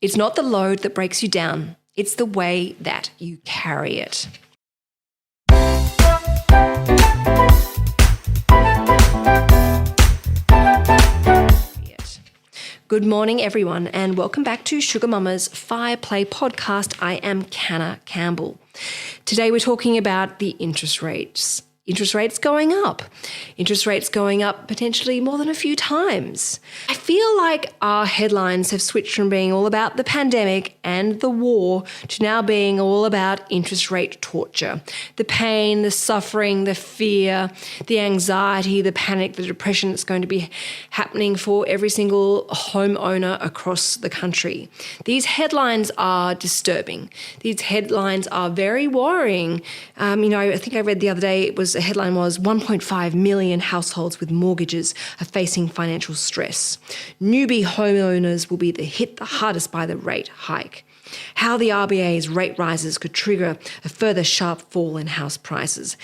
It's not the load that breaks you down. It's the way that you carry it. Good morning, everyone, and welcome back to Sugar Mama's Fire Play podcast. I am Canna Campbell. Today we're talking about the interest rates. Interest rates going up. Interest rates going up potentially more than a few times. I feel like our headlines have switched from being all about the pandemic and the war to now being all about interest rate torture. The pain, the suffering, the fear, the anxiety, the panic, the depression that's going to be happening for every single homeowner across the country. These headlines are disturbing. These headlines are very worrying. I think I read the other day the headline was 1.5 million households with mortgages are facing financial stress. Newbie homeowners will be hit the hardest by the rate hike. How the RBA's rate rises could trigger a further sharp fall in house prices.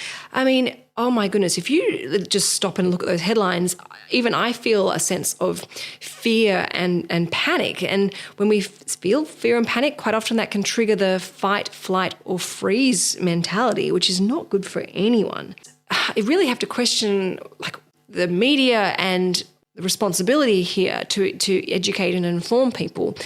Oh my goodness, if you just stop and look at those headlines, even I feel a sense of fear and panic. And when we feel fear and panic, quite often that can trigger the fight, flight, or freeze mentality, which is not good for anyone. I really have to question the media and the responsibility here to educate and inform people.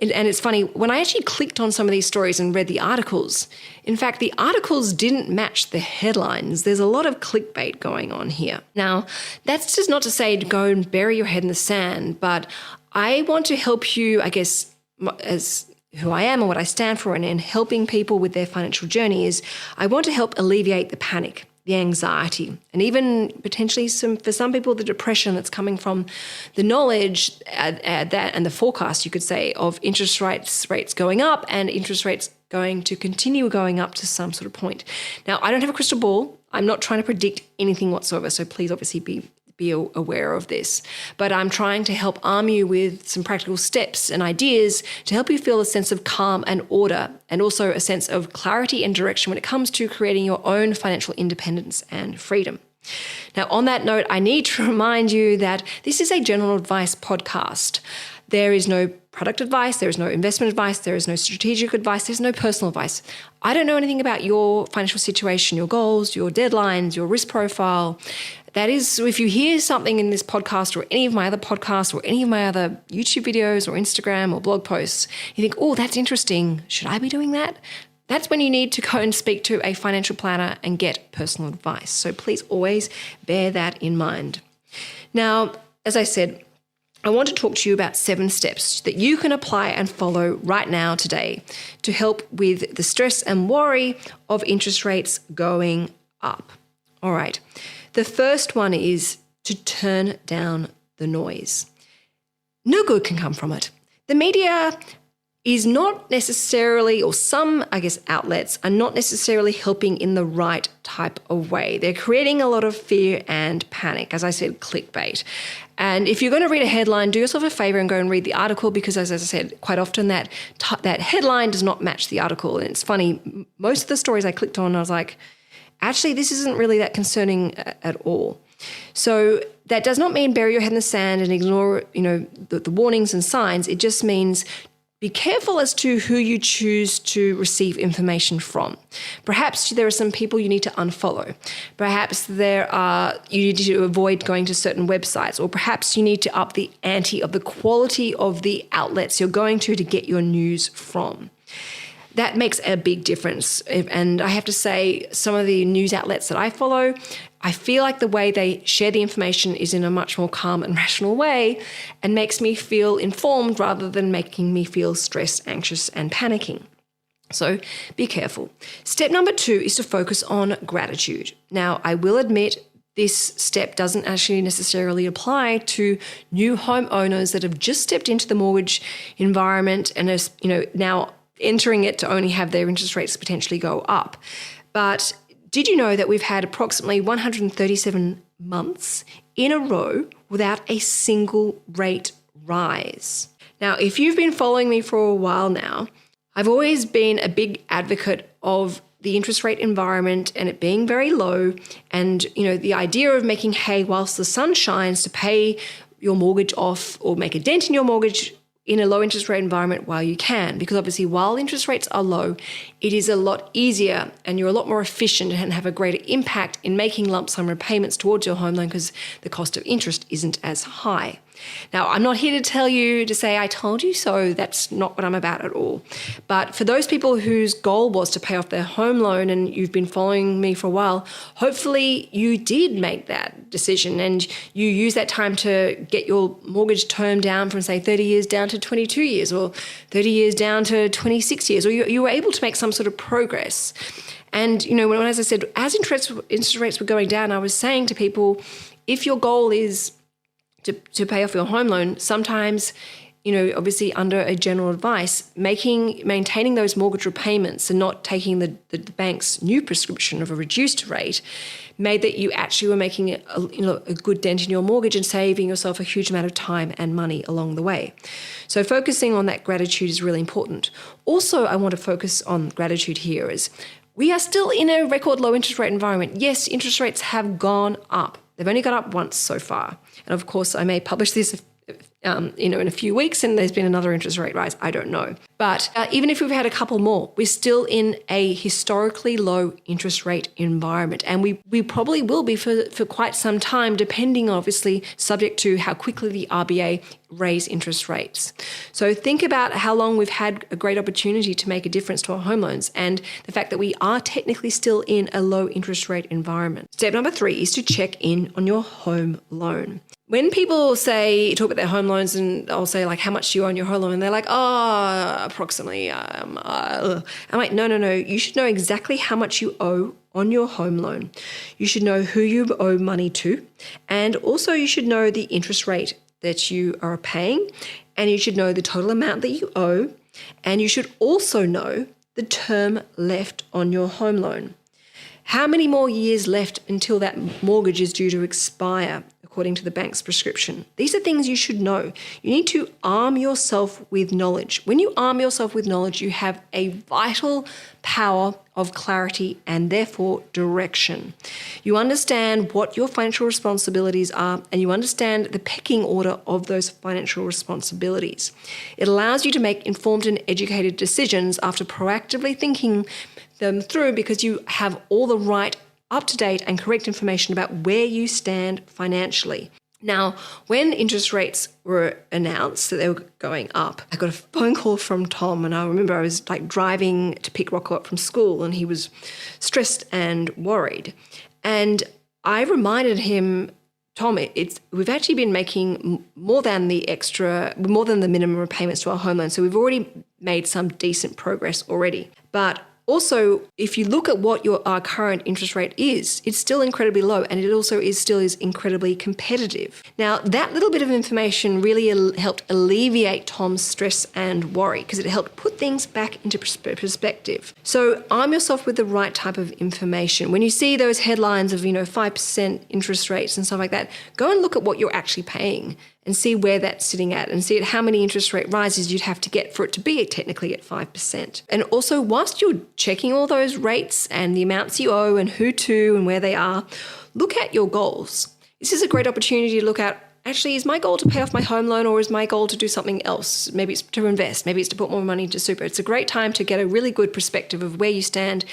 And it's funny, when I actually clicked on some of these stories and read the articles, in fact, the articles didn't match the headlines. There's a lot of clickbait going on here. Now, that's just not to say to go and bury your head in the sand, but I want to help you, I guess, as who I am and what I stand for and in helping people with their financial journey is I want to help alleviate the panic, the anxiety, and even potentially for some people, the depression that's coming from the knowledge that and the forecast, you could say, of interest rates going up and interest rates going to continue going up to some sort of point. Now, I don't have a crystal ball. I'm not trying to predict anything whatsoever, so please obviously be aware of this. But I'm trying to help arm you with some practical steps and ideas to help you feel a sense of calm and order, and also a sense of clarity and direction when it comes to creating your own financial independence and freedom. Now, on that note, I need to remind you that this is a general advice podcast. There is no product advice, there is no investment advice, there is no strategic advice, there's no personal advice. I don't know anything about your financial situation, your goals, your deadlines, your risk profile. That is, if you hear something in this podcast or any of my other podcasts or any of my other YouTube videos or Instagram or blog posts, you think, oh, that's interesting. Should I be doing that? That's when you need to go and speak to a financial planner and get personal advice. So please always bear that in mind. Now, as I said, I want to talk to you about 7 steps that you can apply and follow right now today to help with the stress and worry of interest rates going up. All right. The first one is to turn down the noise. No good can come from it. The media is not necessarily, or some, outlets are not necessarily helping in the right type of way. They're creating a lot of fear and panic, as I said, clickbait. And if you're going to read a headline, do yourself a favor and go and read the article because, as I said, quite often that headline does not match the article. And it's funny, most of the stories I clicked on, I was like, actually, this isn't really that concerning at all. So that does not mean bury your head in the sand and ignore, the warnings and signs. It just means be careful as to who you choose to receive information from. Perhaps there are some people you need to unfollow. Perhaps you need to avoid going to certain websites, or perhaps you need to up the ante of the quality of the outlets you're going to get your news from. That makes a big difference. And I have to say, some of the news outlets that I follow, I feel like the way they share the information is in a much more calm and rational way and makes me feel informed rather than making me feel stressed, anxious, and panicking. So be careful. Step number 2 is to focus on gratitude. Now, I will admit this step doesn't actually necessarily apply to new homeowners that have just stepped into the mortgage environment and are, now entering it to only have their interest rates potentially go up. But did you know that we've had approximately 137 months in a row without a single rate rise? Now, if you've been following me for a while now, I've always been a big advocate of the interest rate environment and it being very low, and the idea of making hay whilst the sun shines to pay your mortgage off or make a dent in your mortgage in a low interest rate environment while you can, because obviously while interest rates are low, it is a lot easier and you're a lot more efficient and have a greater impact in making lump sum repayments towards your home loan because the cost of interest isn't as high. Now, I'm not here to tell you to say, I told you so. That's not what I'm about at all. But for those people whose goal was to pay off their home loan and you've been following me for a while, hopefully you did make that decision and you use that time to get your mortgage term down from, say, 30 years down to 22 years or 30 years down to 26 years, or you were able to make some sort of progress. And, when, as I said, as interest rates were going down, I was saying to people, if your goal is to pay off your home loan, sometimes, obviously under a general advice, maintaining those mortgage repayments and not taking the bank's new prescription of a reduced rate made that you actually were making a good dent in your mortgage and saving yourself a huge amount of time and money along the way. So focusing on that gratitude is really important. Also, I want to focus on gratitude here is we are still in a record low interest rate environment. Yes, interest rates have gone up. They've only gone up once so far. And of course, I may publish this in a few weeks and there's been another interest rate rise. I don't know. But even if we've had a couple more, we're still in a historically low interest rate environment. And we probably will be for quite some time, depending, obviously, subject to how quickly the RBA raise interest rates. So think about how long we've had a great opportunity to make a difference to our home loans and the fact that we are technically still in a low interest rate environment. Step number 3 is to check in on your home loan. When people talk about their home loans and I'll say like, how much do you owe on your home loan? And they're like, approximately. I'm like, no. You should know exactly how much you owe on your home loan. You should know who you owe money to. And also you should know the interest rate that you are paying. And you should know the total amount that you owe. And you should also know the term left on your home loan. How many more years left until that mortgage is due to expire, according to the bank's prescription? These are things you should know. You need to arm yourself with knowledge. When you arm yourself with knowledge, you have a vital power of clarity and therefore direction. You understand what your financial responsibilities are and you understand the pecking order of those financial responsibilities. It allows you to make informed and educated decisions after proactively thinking them through because you have all the right up-to-date and correct information about where you stand financially. Now, when interest rates were announced that they were going up, I got a phone call from Tom, and I remember I was driving to pick Rocco up from school, and he was stressed and worried. And I reminded him, Tom, we've actually been making more than the minimum repayments to our home loan, so we've already made some decent progress already. But also, if you look at what our current interest rate is, it's still incredibly low and it also still is incredibly competitive. Now, that little bit of information really helped alleviate Tom's stress and worry because it helped put things back into perspective. So arm yourself with the right type of information. When you see those headlines of 5% interest rates and stuff like that, go and look at what you're actually paying and see where that's sitting at and see how many interest rate rises you'd have to get for it to be technically at 5%. And also, whilst you're checking all those rates and the amounts you owe and who to and where they are, look at your goals. This is a great opportunity to look at, actually, is my goal to pay off my home loan or is my goal to do something else? Maybe it's to invest, maybe it's to put more money into super. It's a great time to get a really good perspective of where you stand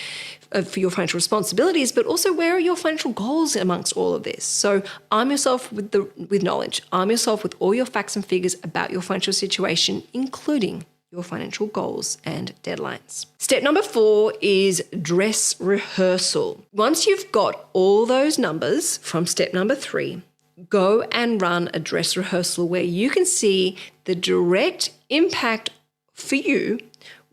for your financial responsibilities, but also where are your financial goals amongst all of this. So arm yourself with knowledge, arm yourself with all your facts and figures about your financial situation, including your financial goals and deadlines. Step number 4 is dress rehearsal. Once you've got all those numbers from step number 3, go and run a dress rehearsal where you can see the direct impact for you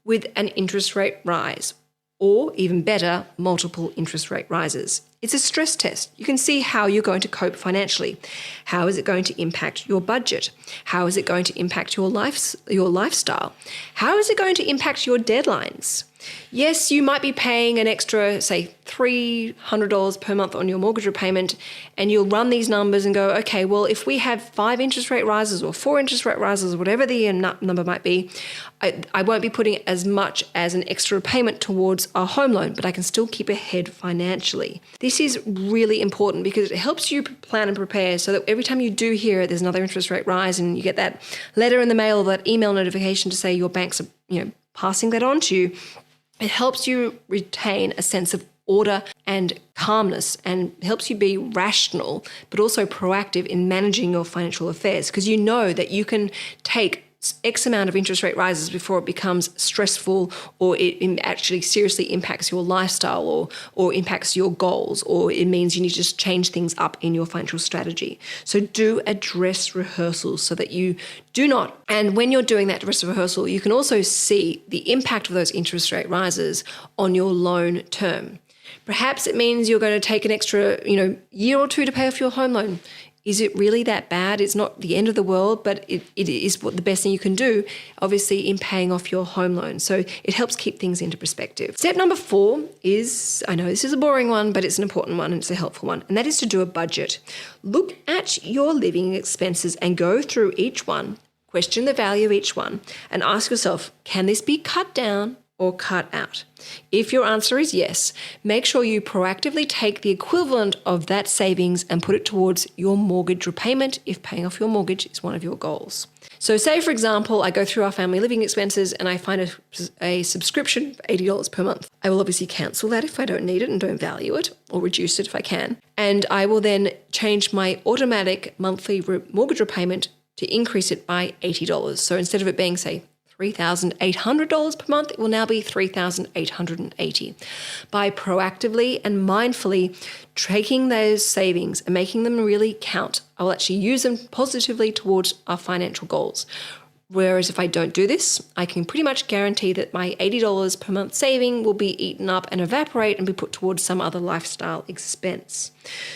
with an interest rate rise, or even better, multiple interest rate rises. It's a stress test. You can see how you're going to cope financially. How is it going to impact your budget? How is it going to impact your lifestyle? How is it going to impact your deadlines? Yes, you might be paying an extra, say, $300 per month on your mortgage repayment, and you'll run these numbers and go, okay, well, if we have 5 interest rate rises or 4 interest rate rises, whatever the number might be, I won't be putting as much as an extra payment towards a home loan, but I can still keep ahead financially. This is really important because it helps you plan and prepare so that every time you do hear there's another interest rate rise and you get that letter in the mail or that email notification to say your banks are, passing that on to you, it helps you retain a sense of order and calmness and helps you be rational, but also proactive in managing your financial affairs because you know that you can take X amount of interest rate rises before it becomes stressful or it actually seriously impacts your lifestyle or impacts your goals, or it means you need to just change things up in your financial strategy. So do a dress rehearsal so that you do not. And when you're doing that dress rehearsal, you can also see the impact of those interest rate rises on your loan term. Perhaps it means you're going to take an extra, year or two to pay off your home loan. Is it really that bad? It's not the end of the world, but it is what the best thing you can do, obviously, in paying off your home loan. So it helps keep things into perspective. Step number 4 is, I know this is a boring one, but it's an important one and it's a helpful one, and that is to do a budget. Look at your living expenses and go through each one, question the value of each one, and ask yourself, can this be cut down or cut out? If your answer is yes, make sure you proactively take the equivalent of that savings and put it towards your mortgage repayment if paying off your mortgage is one of your goals. So say, for example, I go through our family living expenses and I find a subscription for $80 per month. I will obviously cancel that if I don't need it and don't value it, or reduce it if I can. And I will then change my automatic monthly mortgage repayment to increase it by $80. So instead of it being, say, $3,800 per month, it will now be $3,880. By proactively and mindfully taking those savings and making them really count, I will actually use them positively towards our financial goals. Whereas if I don't do this, I can pretty much guarantee that my $80 per month saving will be eaten up and evaporate and be put towards some other lifestyle expense.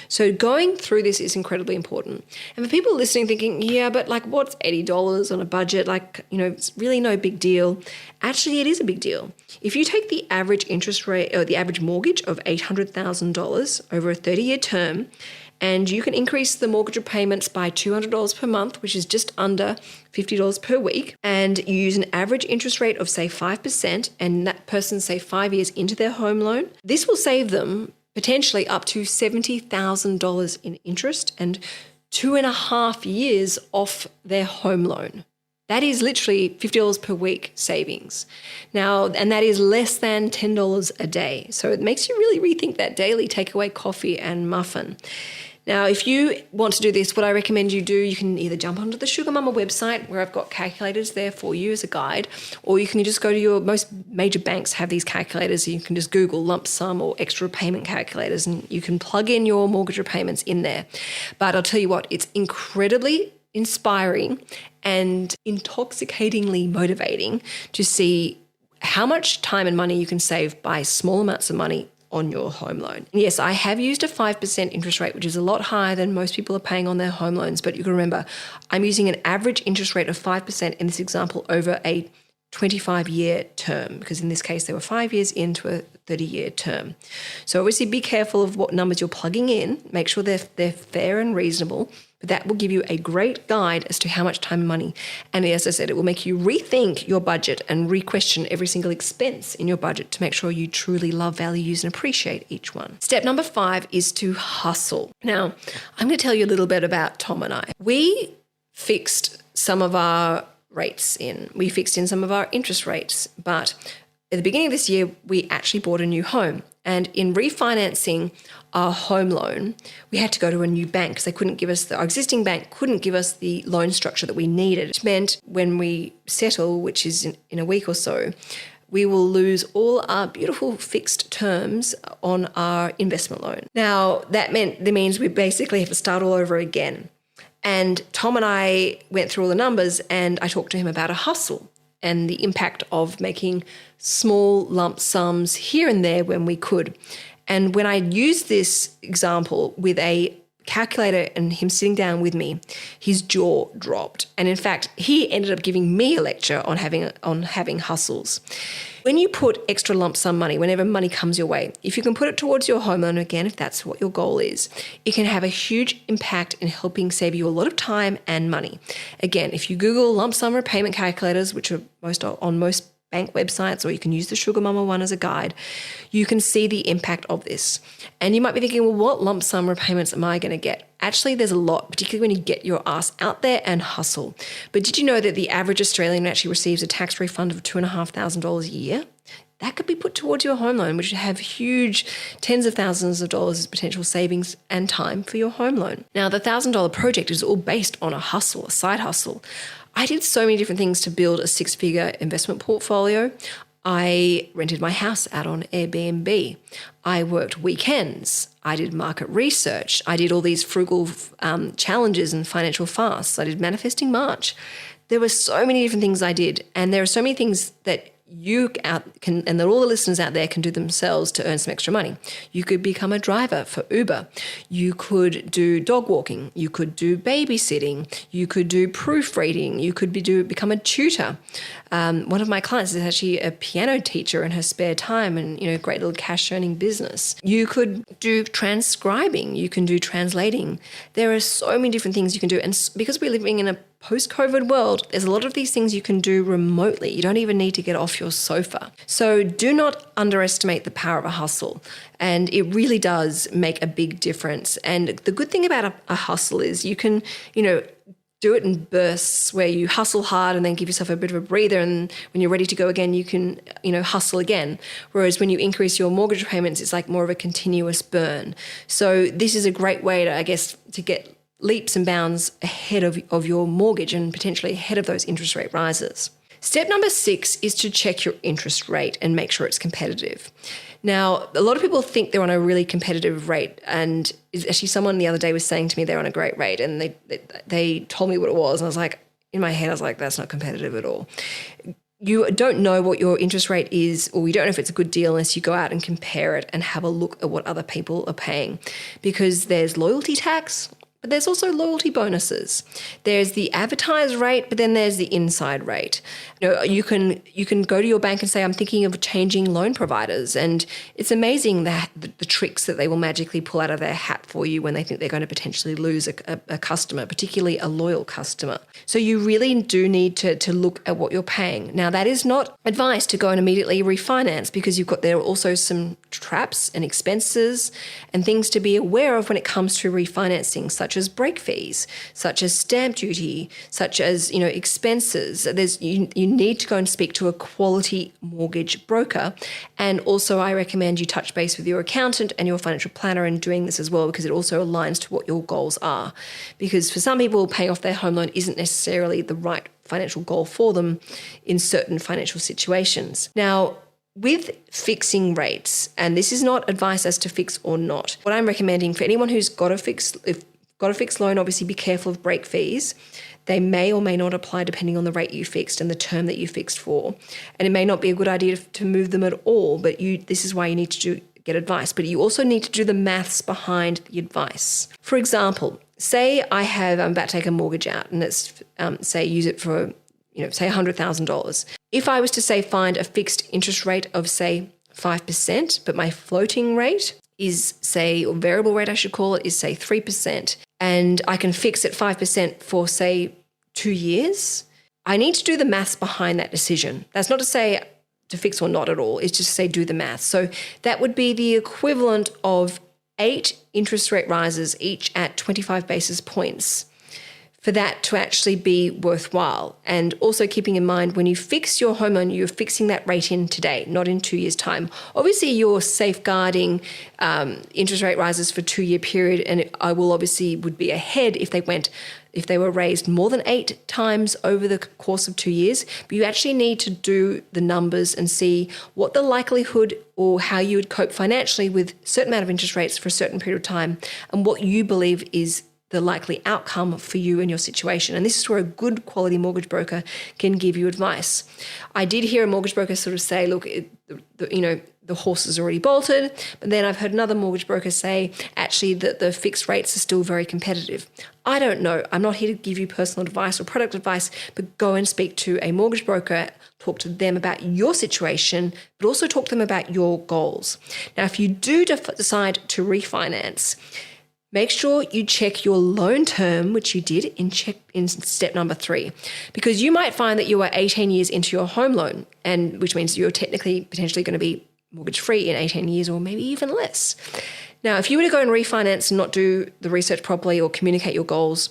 So going through this is incredibly important. And for people listening thinking, yeah, but what's $80 on a budget? It's really no big deal. Actually, it is a big deal. If you take the average interest rate or the average mortgage of $800,000 over a 30-year term, and you can increase the mortgage repayments by $200 per month, which is just under $50 per week, and you use an average interest rate of, say, 5%, and that person, say, 5 years into their home loan, this will save them potentially up to $70,000 in interest and 2.5 years off their home loan. That is literally $50 per week savings. Now, and that is less than $10 a day. So it makes you really rethink that daily takeaway coffee and muffin. Now, if you want to do this, what I recommend you do, you can either jump onto the Sugar Mama website where I've got calculators there for you as a guide, or you can just go to most major banks have these calculators. So you can just Google lump sum or extra repayment calculators and you can plug in your mortgage repayments in there. But I'll tell you what, it's incredibly inspiring and intoxicatingly motivating to see how much time and money you can save by small amounts of money on your home loan. And yes, I have used a 5% interest rate, which is a lot higher than most people are paying on their home loans. But you can remember, I'm using an average interest rate of 5% in this example over a 25-year term, because in this case, they were 5 years into a 30-year term. So obviously be careful of what numbers you're plugging in. Make sure they're fair and reasonable. But that will give you a great guide as to how much time and money. And as I said, it will make you rethink your budget and re-question every single expense in your budget to make sure you truly love, value, use, and appreciate each one. Step number 5 is to hustle. Now, I'm going to tell you a little bit about Tom and I. We fixed some of our rates in. We fixed in some of our interest rates. But at the beginning of this year, we actually bought a new home. And in refinancing our home loan, we had to go to a new bank because they couldn't give us, our existing bank couldn't give us the loan structure that we needed. Which meant when we settle, which is in a week or so, we will lose all our beautiful fixed terms on our investment loan. Now, that means we basically have to start all over again. And Tom and I went through all the numbers and I talked to him about a hustle and the impact of making small lump sums here and there when we could. And when I used this example with a calculator and him sitting down with me, his jaw dropped. And in fact, he ended up giving me a lecture on having hustles. When you put extra lump sum money, whenever money comes your way, if you can put it towards your home loan, again, if that's what your goal is, it can have a huge impact in helping save you a lot of time and money. Again, if you Google lump sum repayment calculators, which are on most bank websites, or you can use the Sugar Mama one as a guide, you can see the impact of this. And you might be thinking, well, what lump sum repayments am I going to get? Actually, there's a lot, particularly when you get your ass out there and hustle. But did you know that the average Australian actually receives a tax refund of $2,500 a year? That could be put towards your home loan, which would have huge tens of thousands of dollars as potential savings and time for your home loan. Now, the $1,000 project is all based on a hustle, a side hustle. I did so many different things to build a six-figure investment portfolio. I rented my house out on Airbnb. I worked weekends. I did market research. I did all these frugal challenges and financial fasts. I did Manifesting March. There were so many different things I did. And there are so many things that you can, and that all the listeners out there can do themselves to earn some extra money. You could become a driver for Uber. You could do dog walking. You could do babysitting. You could do proofreading. You could become a tutor. One of my clients is actually a piano teacher in her spare time, and great little cash earning business. You could do transcribing. You can do translating. There are so many different things you can do, and because we're living in a post-COVID world, there's a lot of these things you can do remotely. You don't even need to get off your sofa. So do not underestimate the power of a hustle. And it really does make a big difference. And the good thing about a hustle is you can, do it in bursts where you hustle hard and then give yourself a bit of a breather. And when you're ready to go again, you can, hustle again. Whereas when you increase your mortgage payments, it's like more of a continuous burn. So this is a great way to get leaps and bounds ahead of your mortgage and potentially ahead of those interest rate rises. Step number 6 is to check your interest rate and make sure it's competitive. Now, a lot of people think they're on a really competitive rate, and actually someone the other day was saying to me they're on a great rate, and they told me what it was, and I was like, in my head, I was like, that's not competitive at all. You don't know what your interest rate is, or you don't know if it's a good deal unless you go out and compare it and have a look at what other people are paying, because there's loyalty tax, but there's also loyalty bonuses. There's the advertised rate, but then there's the inside rate. You can go to your bank and say, I'm thinking of changing loan providers. And it's amazing that the tricks that they will magically pull out of their hat for you when they think they're going to potentially lose a customer, particularly a loyal customer. So you really do need to look at what you're paying. Now, that is not advice to go and immediately refinance, because there are also some traps and expenses and things to be aware of when it comes to refinancing, such as break fees, such as stamp duty, such as expenses. You need to go and speak to a quality mortgage broker. And also I recommend you touch base with your accountant and your financial planner in doing this as well, because it also aligns to what your goals are. Because for some people, paying off their home loan isn't necessarily the right financial goal for them in certain financial situations. Now, with fixing rates, and this is not advice as to fix or not, what I'm recommending for anyone who's got a fixed loan, obviously be careful of break fees. They may or may not apply depending on the rate you fixed and the term that you fixed for. And it may not be a good idea to move them at all, but this is why you need to get advice. But you also need to do the maths behind the advice. For example, say I'm about to take a mortgage out, and let's say use it for, say $100,000. If I was to say find a fixed interest rate of say 5%, but my floating rate is say, or variable rate I should call it, is say 3%, and I can fix at 5% for say 2 years, I need to do the maths behind that decision. That's not to say to fix or not at all. It's just to say do the maths. So that would be the equivalent of 8 interest rate rises, each at 25 basis points, for that to actually be worthwhile. And also keeping in mind, when you fix your home loan, you're fixing that rate in today, not in 2 years' time. Obviously, you're safeguarding interest rate rises for 2 year period, and I will obviously would be ahead if they were raised more than 8 times over the course of 2 years. But you actually need to do the numbers and see what the likelihood or how you would cope financially with a certain amount of interest rates for a certain period of time, and what you believe is the likely outcome for you and your situation. And this is where a good quality mortgage broker can give you advice. I did hear a mortgage broker sort of say, look, the horse is already bolted. But then I've heard another mortgage broker say, actually, that the fixed rates are still very competitive. I don't know. I'm not here to give you personal advice or product advice, but go and speak to a mortgage broker, talk to them about your situation, but also talk to them about your goals. Now, if you do decide to refinance, make sure you check your loan term, which you did in step number 3, because you might find that you are 18 years into your home loan, and which means you're potentially going to be mortgage free in 18 years or maybe even less. Now, if you were to go and refinance and not do the research properly or communicate your goals,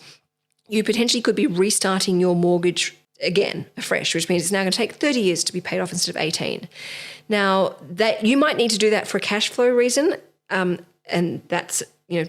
you potentially could be restarting your mortgage again afresh, which means it's now going to take 30 years to be paid off instead of 18. Now, that you might need to do that for a cash flow reason, and that's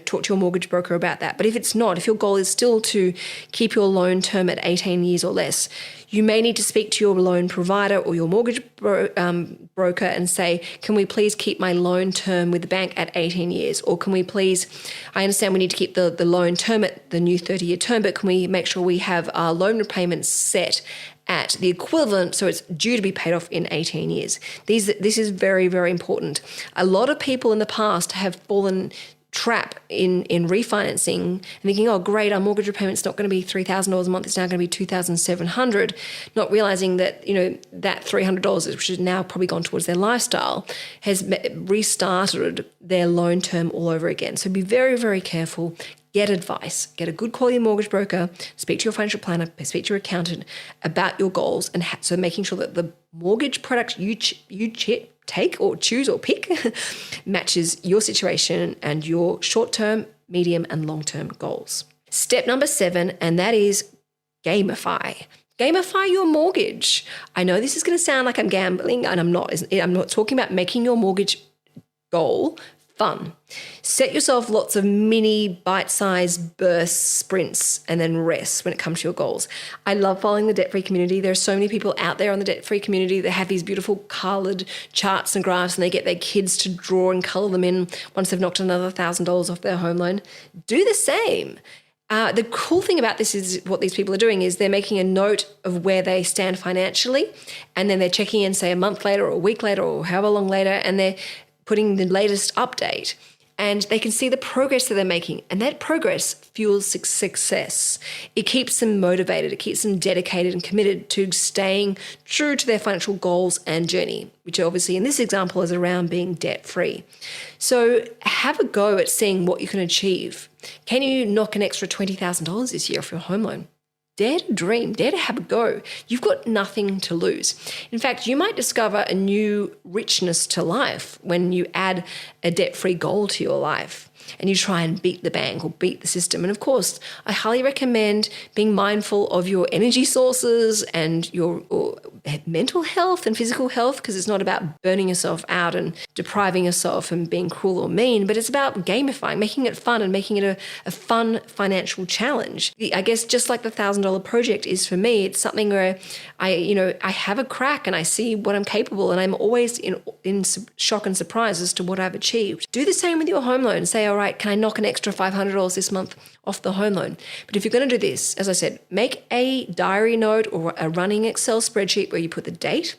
talk to your mortgage broker about that. But if your goal is still to keep your loan term at 18 years or less, you may need to speak to your loan provider or your mortgage broker and say, can we please keep my loan term with the bank at 18 years? Or can we please, I understand we need to keep the loan term at the new 30-year term, but can we make sure we have our loan repayments set at the equivalent, so it's due to be paid off in 18 years. This is very, very important. A lot of people in the past have fallen trap in refinancing and thinking, oh, great, our mortgage repayment's not going to be $3,000 a month, it's now going to be $2,700, not realizing that, that $300, which has now probably gone towards their lifestyle, has restarted their loan term all over again. So be very, very careful. Get advice, get a good quality mortgage broker, speak to your financial planner, speak to your accountant about your goals, and so making sure that the mortgage product you take or choose or pick matches your situation and your short-term, medium, and long-term goals. Step number 7, and that is gamify. Gamify your mortgage. I know this is going to sound like I'm gambling, and I'm not. I'm not talking about making your mortgage goal fun. Set yourself lots of mini bite-sized bursts, sprints, and then rest when it comes to your goals. I love following the debt-free community. There are so many people out there on the debt-free community that have these beautiful coloured charts and graphs, and they get their kids to draw and colour them in once they've knocked another $1,000 off their home loan. Do the same. The cool thing about this is what these people are doing is they're making a note of where they stand financially, and then they're checking in, say, a month later or a week later or however long later, and they're putting the latest update, and they can see the progress that they're making, and that progress fuels success. It keeps them motivated, it keeps them dedicated and committed to staying true to their financial goals and journey, which obviously in this example is around being debt-free. So have a go at seeing what you can achieve. Can you knock an extra $20,000 this year off your home loan? Dare to dream, dare to have a go. You've got nothing to lose. In fact, you might discover a new richness to life when you add a debt-free goal to your life and you try and beat the bank or beat the system. And of course, I highly recommend being mindful of your energy sources and your mental health and physical health, because it's not about burning yourself out and depriving yourself and being cruel or mean, but it's about gamifying, making it fun and making it a fun financial challenge. I guess just like the $1,000 project is for me, it's something where I have a crack and I see what I'm capable, and I'm always in shock and surprise as to what I've achieved. Do the same with your home loan. Say, all right, can I knock an extra $500 this month off the home loan? But if you're going to do this, as I said, make a diary note or a running Excel spreadsheet where you put the date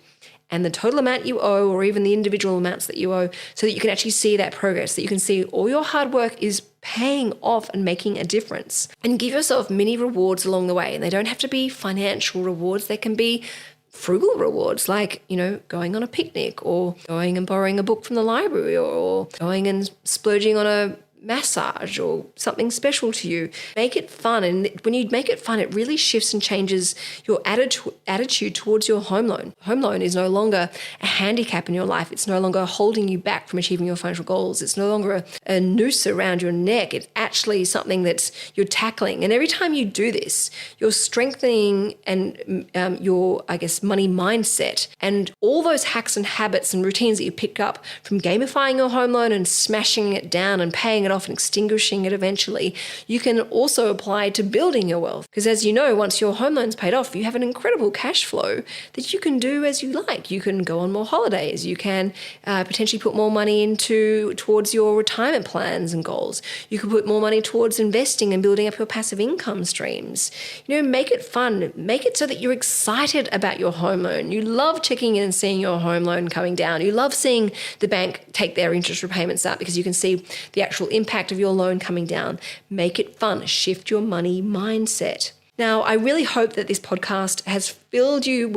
and the total amount you owe, or even the individual amounts that you owe, so that you can actually see that progress, that you can see all your hard work is paying off and making a difference. And give yourself mini rewards along the way. And they don't have to be financial rewards. They can be frugal rewards, like, going on a picnic, or going and borrowing a book from the library, or going and splurging on a massage or something special to you. Make it fun. And when you make it fun, it really shifts and changes your attitude towards your home loan. Home loan is no longer a handicap in your life. It's no longer holding you back from achieving your financial goals. It's no longer a noose around your neck. It's actually something that you're tackling. And every time you do this, you're strengthening and your, money mindset, and all those hacks and habits and routines that you pick up from gamifying your home loan and smashing it down and paying it it off and extinguishing it eventually, you can also apply to building your wealth. Because as you know, once your home loan's paid off, you have an incredible cash flow that you can do as you like. You can go on more holidays. You can potentially put more money towards your retirement plans and goals. You could put more money towards investing and building up your passive income streams. Make it fun. Make it so that you're excited about your home loan. You love checking in and seeing your home loan coming down. You love seeing the bank take their interest repayments up because you can see the actual impact of your loan coming down. Make it fun. Shift your money mindset. Now, I really hope that this podcast has filled you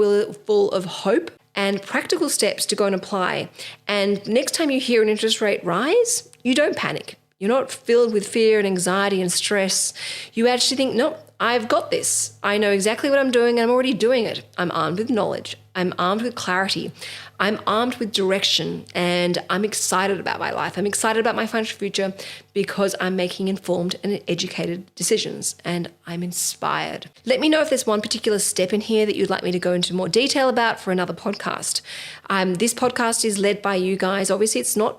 full of hope and practical steps to go and apply. And next time you hear an interest rate rise, you don't panic. You're not filled with fear and anxiety and stress. You actually think, no, I've got this. I know exactly what I'm doing and I'm already doing it. I'm armed with knowledge. I'm armed with clarity. I'm armed with direction, and I'm excited about my life. I'm excited about my financial future because I'm making informed and educated decisions, and I'm inspired. Let me know if there's one particular step in here that you'd like me to go into more detail about for another podcast. This podcast is led by you guys. Obviously, it's no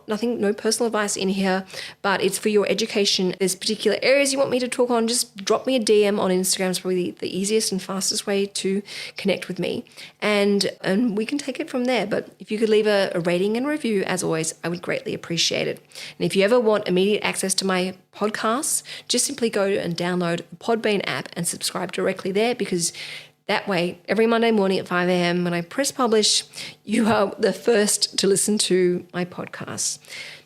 personal advice in here, but it's for your education. There's particular areas you want me to talk on, just drop me a DM on Instagram. It's probably the easiest and fastest way to connect with me. And we can take it from there. But if you could leave a rating and review, as always, I would greatly appreciate it. And if you ever want immediate access to my podcasts, just simply go and download the Podbean app and subscribe directly there, because that way, every Monday morning at 5 a.m. when I press publish, you are the first to listen to my podcasts.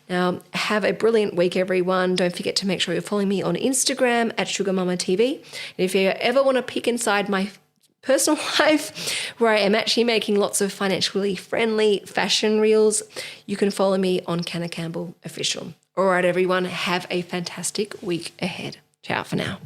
Now, have a brilliant week, everyone. Don't forget to make sure you're following me on Instagram at SugarMamaTV. And if you ever want to peek inside my personal life, where I am actually making lots of financially friendly fashion reels, you can follow me on Canna Campbell Official. All right, everyone, have a fantastic week ahead. Ciao for now.